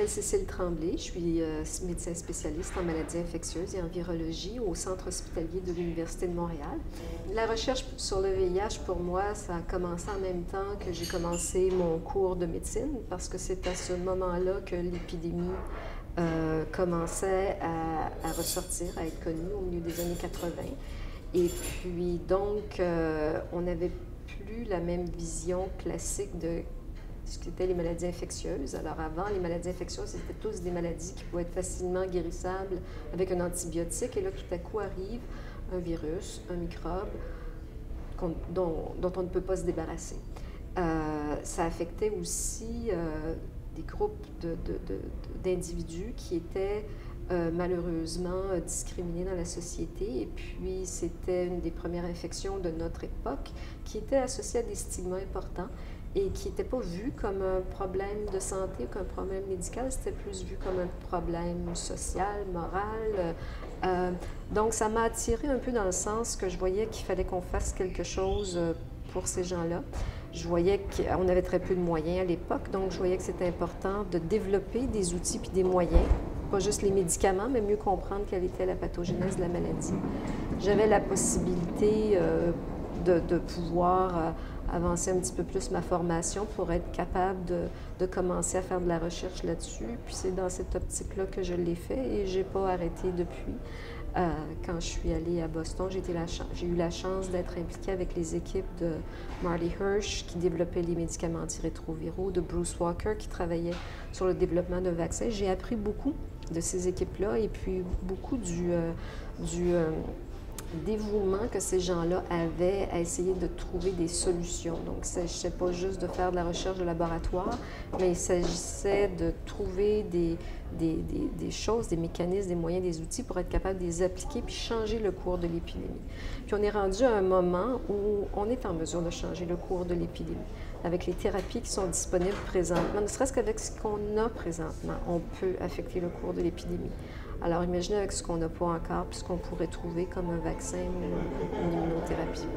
m'appelle Cécile Tremblay, je suis médecin spécialiste en maladies infectieuses et en virologie au Centre hospitalier de l'Université de Montréal. La recherche sur le VIH, pour moi, ça a commencé en même temps que j'ai commencé mon cours de médecine, parce que c'est à ce moment-là que l'épidémie commençait à ressortir, à être connue au milieu des années 80. Et puis donc, on n'avait plus la même vision classique de ce qu'étaient les maladies infectieuses. Alors avant, les maladies infectieuses, c'était tous des maladies qui pouvaient être facilement guérissables avec un antibiotique. Et là, tout à coup, arrive un virus, un microbe dont on ne peut pas se débarrasser. Ça affectait aussi des groupes d'individus qui étaient malheureusement discriminés dans la société. Et puis, c'était une des premières infections de notre époque qui était associée à des stigmas importants et qui n'était pas vu comme un problème de santé ou comme un problème médical, c'était plus vu comme un problème social, moral. Donc, ça m'a attirée un peu dans le sens que je voyais qu'il fallait qu'on fasse quelque chose pour ces gens-là. Je voyais qu'on avait très peu de moyens à l'époque, donc je voyais que c'était important de développer des outils puis des moyens, pas juste les médicaments, mais mieux comprendre quelle était la pathogénèse de la maladie. J'avais la possibilité de pouvoir avancer un petit peu plus ma formation pour être capable de commencer à faire de la recherche là-dessus. Puis c'est dans cette optique-là que je l'ai fait et je n'ai pas arrêté depuis. Quand je suis allée à Boston, j'ai eu la chance d'être impliquée avec les équipes de Marty Hirsch qui développait les médicaments antirétroviraux, de Bruce Walker qui travaillait sur le développement de vaccins. J'ai appris beaucoup de ces équipes-là et puis beaucoup du dévouement que ces gens-là avaient à essayer de trouver des solutions. Donc, il ne s'agissait pas juste de faire de la recherche de laboratoire, mais il s'agissait de trouver des choses, des mécanismes, des moyens, des outils pour être capable de les appliquer puis changer le cours de l'épidémie. Puis on est rendu à un moment où on est en mesure de changer le cours de l'épidémie. Avec les thérapies qui sont disponibles présentement, ne serait-ce qu'avec ce qu'on a présentement, on peut affecter le cours de l'épidémie. Alors, imaginez avec ce qu'on n'a pas encore, puis ce qu'on pourrait trouver comme un vaccin ou une immunothérapie.